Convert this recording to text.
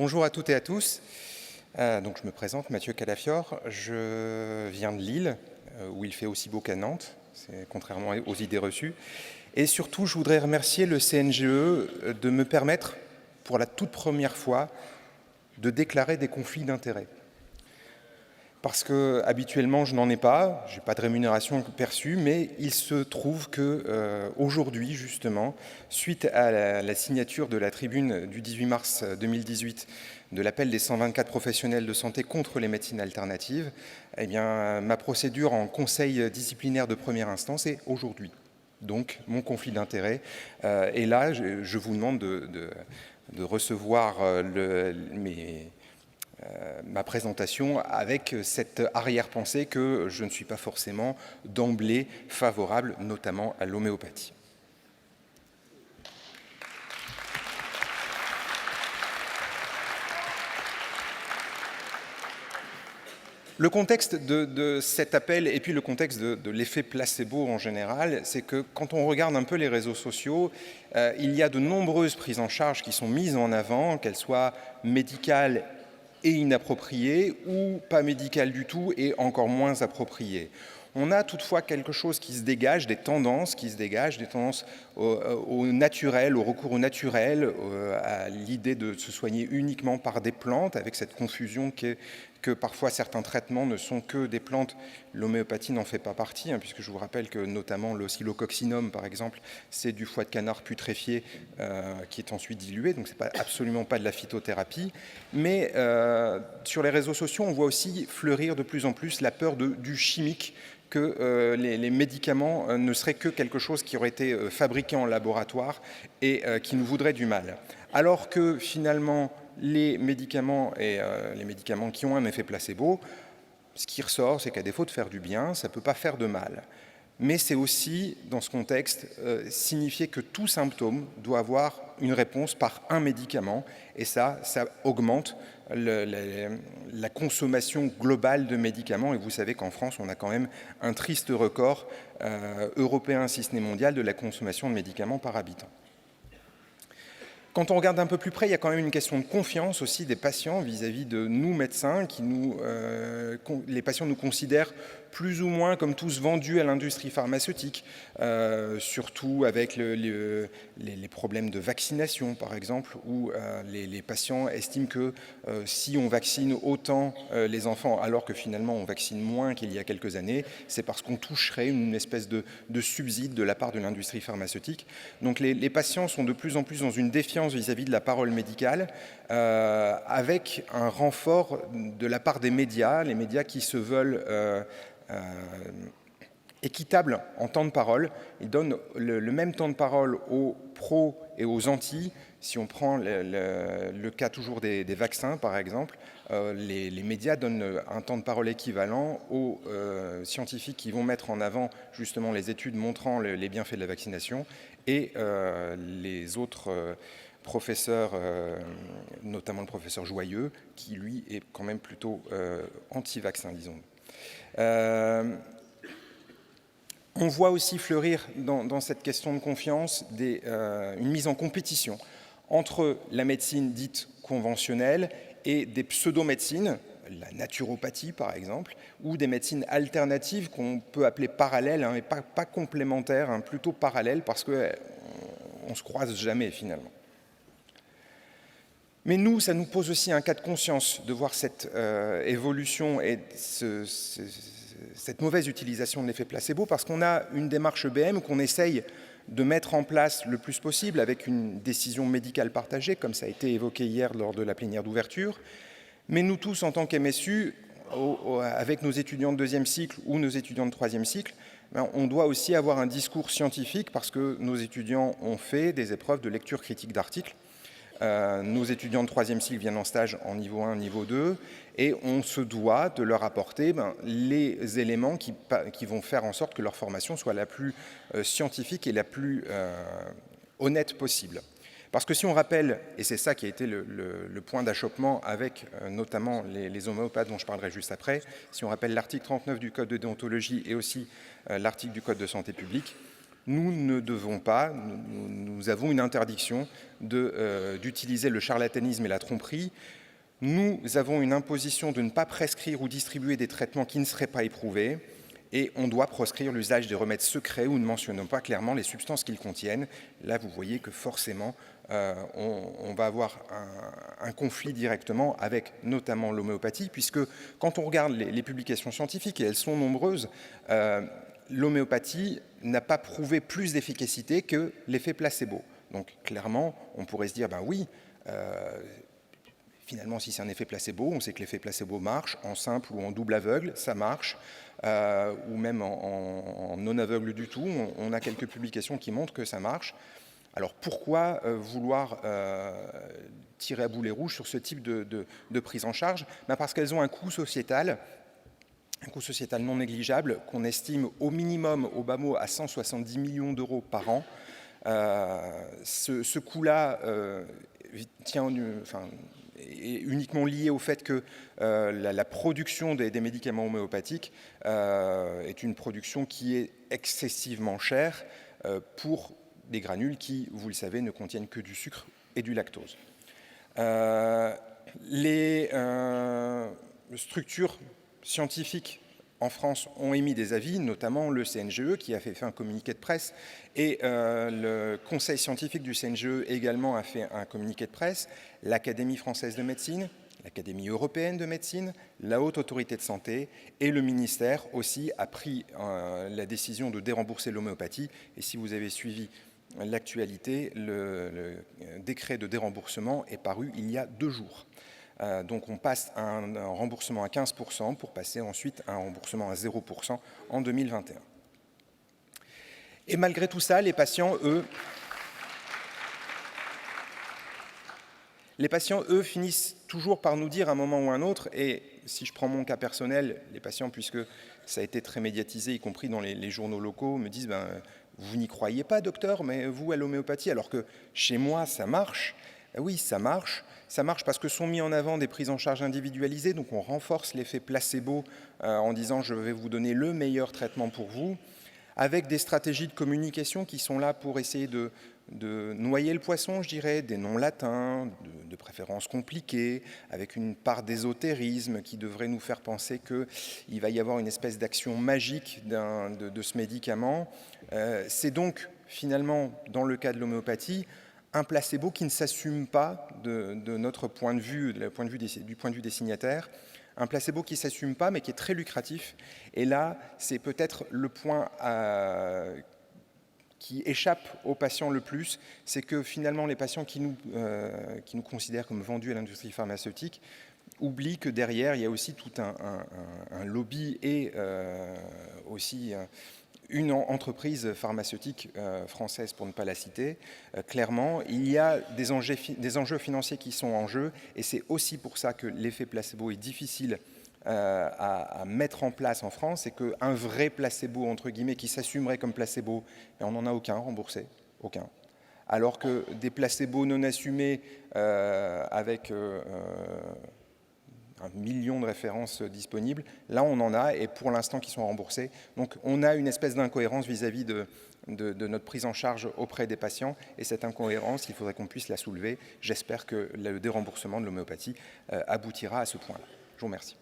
Bonjour à toutes et à tous. Donc je me présente, Mathieu Calafiore. Je viens de Lille, où il fait aussi beau qu'à Nantes, contrairement aux idées reçues. Et surtout, je voudrais remercier le CNGE de me permettre, pour la toute première fois, de déclarer des conflits d'intérêts. Parce que habituellement, je n'en ai pas, je n'ai pas de rémunération perçue, mais il se trouve que aujourd'hui, justement, suite à la signature de la tribune du 18 mars 2018 de l'appel des 124 professionnels de santé contre les médecines alternatives, eh bien, ma procédure en conseil disciplinaire de première instance est aujourd'hui. Donc, mon conflit d'intérêts. Et là, je vous demande de recevoir ma présentation avec cette arrière-pensée que je ne suis pas forcément d'emblée favorable, notamment à l'homéopathie. Le contexte de cet appel et puis le contexte de l'effet placebo en général, c'est que quand on regarde un peu les réseaux sociaux, il y a de nombreuses prises en charge qui sont mises en avant, qu'elles soient médicales et inappropriées ou pas médicales du tout et encore moins appropriées. On a toutefois quelque chose qui se dégage, des tendances qui se dégagent, des tendances au naturel, au recours au naturel, à l'idée de se soigner uniquement par des plantes, avec cette confusion que parfois certains traitements ne sont que des plantes. L'homéopathie n'en fait pas partie, puisque je vous rappelle que notamment le psilococcinum, par exemple, c'est du foie de canard putréfié qui est ensuite dilué, donc c'est absolument pas de la phytothérapie. Mais sur les réseaux sociaux, on voit aussi fleurir de plus en plus la peur du chimique, que les médicaments ne seraient que quelque chose qui aurait été fabriqué en laboratoire et qui nous voudrait du mal. Alors que finalement, les médicaments et les médicaments qui ont un effet placebo, ce qui ressort, c'est qu'à défaut de faire du bien, ça ne peut pas faire de mal. Mais c'est aussi, dans ce contexte, signifier que tout symptôme doit avoir une réponse par un médicament, et ça augmente la consommation globale de médicaments. Et vous savez qu'en France, on a quand même un triste record européen, si ce n'est mondial, de la consommation de médicaments par habitant. Quand on regarde un peu plus près, il y a quand même une question de confiance aussi des patients vis-à-vis de nous, médecins, les patients nous considèrent plus ou moins comme tous vendus à l'industrie pharmaceutique, surtout avec les problèmes de vaccination, par exemple, où les patients estiment que si on vaccine autant les enfants, alors que finalement on vaccine moins qu'il y a quelques années, c'est parce qu'on toucherait une espèce de subside de la part de l'industrie pharmaceutique. Donc les patients sont de plus en plus dans une défiance vis-à-vis de la parole médicale, avec un renfort de la part des médias, les médias qui se veulent équitables en temps de parole. Ils donnent le même temps de parole aux pros et aux anti. Si on prend le cas toujours des vaccins, par exemple, les médias donnent un temps de parole équivalent aux scientifiques qui vont mettre en avant justement les études montrant les bienfaits de la vaccination et les autres professeurs, notamment le professeur Joyeux, qui lui est quand même plutôt anti-vaccin, disons. On voit aussi fleurir dans cette question de confiance une mise en compétition entre la médecine dite conventionnelle et des pseudo-médecines, la naturopathie par exemple, ou des médecines alternatives qu'on peut appeler parallèles, et pas complémentaires, plutôt parallèles, parce qu'on ne se croise jamais finalement. Mais nous, ça nous pose aussi un cas de conscience de voir cette évolution et cette mauvaise utilisation de l'effet placebo, parce qu'on a une démarche EBM qu'on essaye de mettre en place le plus possible avec une décision médicale partagée, comme ça a été évoqué hier lors de la plénière d'ouverture. Mais nous tous, en tant qu'MSU, avec nos étudiants de deuxième cycle ou nos étudiants de troisième cycle, on doit aussi avoir un discours scientifique, parce que nos étudiants ont fait des épreuves de lecture critique d'articles. Nos étudiants de troisième cycle viennent en stage en niveau 1, niveau 2, et on se doit de leur apporter les éléments qui vont faire en sorte que leur formation soit la plus scientifique et la plus honnête possible. Parce que si on rappelle, et c'est ça qui a été le point d'achoppement avec notamment les homéopathes dont je parlerai juste après, si on rappelle l'article 39 du Code de déontologie et aussi l'article du Code de santé publique, Nous ne devons pas, nous avons une interdiction d'utiliser le charlatanisme et la tromperie. Nous avons une imposition de ne pas prescrire ou distribuer des traitements qui ne seraient pas éprouvés, et on doit proscrire l'usage des remèdes secrets où ne mentionnons pas clairement les substances qu'ils contiennent. Là, vous voyez que forcément, on va avoir un conflit directement avec notamment l'homéopathie, puisque quand on regarde les publications scientifiques, et elles sont nombreuses, l'homéopathie n'a pas prouvé plus d'efficacité que l'effet placebo. Donc clairement, on pourrait se dire, ben oui, finalement, si c'est un effet placebo, on sait que l'effet placebo marche, en simple ou en double aveugle, ça marche, ou même en non aveugle du tout, on a quelques publications qui montrent que ça marche. Alors pourquoi vouloir tirer à boulet rouge sur ce type de prise en charge? Ben parce qu'elles ont un coût sociétal non négligeable, qu'on estime au minimum, au bas mot, à 170 millions d'euros par an. Ce coût-là est uniquement lié au fait que la production des médicaments homéopathiques est une production qui est excessivement chère pour des granules qui, vous le savez, ne contiennent que du sucre et du lactose. Les structures scientifiques en France ont émis des avis, notamment le CNGE qui a fait un communiqué de presse, et le conseil scientifique du CNGE également a fait un communiqué de presse, l'Académie française de médecine, l'Académie européenne de médecine, la Haute Autorité de santé et le ministère aussi a pris la décision de dérembourser l'homéopathie. Et si vous avez suivi l'actualité, le décret de déremboursement est paru il y a 2 jours. Donc on passe un remboursement à 15% pour passer ensuite à un remboursement à 0% en 2021. Et malgré tout ça, les patients, eux, finissent toujours par nous dire à un moment ou à un autre, et si je prends mon cas personnel, les patients, puisque ça a été très médiatisé, y compris dans les journaux locaux, me disent vous n'y croyez pas, docteur, mais vous, à l'homéopathie, alors que chez moi, ça marche. Oui, ça marche. Ça marche parce que sont mis en avant des prises en charge individualisées, donc on renforce l'effet placebo en disant je vais vous donner le meilleur traitement pour vous, avec des stratégies de communication qui sont là pour essayer de noyer le poisson, je dirais, des noms latins, de préférences compliquées, avec une part d'ésotérisme qui devrait nous faire penser qu'il va y avoir une espèce d'action magique de ce médicament. C'est donc finalement, dans le cas de l'homéopathie, un placebo qui ne s'assume pas de notre point de vue, du point de vue des signataires, un placebo qui ne s'assume pas mais qui est très lucratif. Et là, c'est peut-être le point qui échappe aux patients le plus, c'est que finalement les patients qui nous considèrent comme vendus à l'industrie pharmaceutique oublient que derrière, il y a aussi tout un lobby et aussi une entreprise pharmaceutique française, pour ne pas la citer, clairement, il y a des enjeux financiers qui sont en jeu, et c'est aussi pour ça que l'effet placebo est difficile à mettre en place en France, c'est qu'un vrai placebo, entre guillemets, qui s'assumerait comme placebo, on n'en a aucun remboursé, aucun. Alors que des placebos non assumés avec 1 million de références disponibles. Là, on en a, et pour l'instant, qui sont remboursées. Donc, on a une espèce d'incohérence vis-à-vis de notre prise en charge auprès des patients, et cette incohérence, il faudrait qu'on puisse la soulever. J'espère que le déremboursement de l'homéopathie aboutira à ce point-là. Je vous remercie.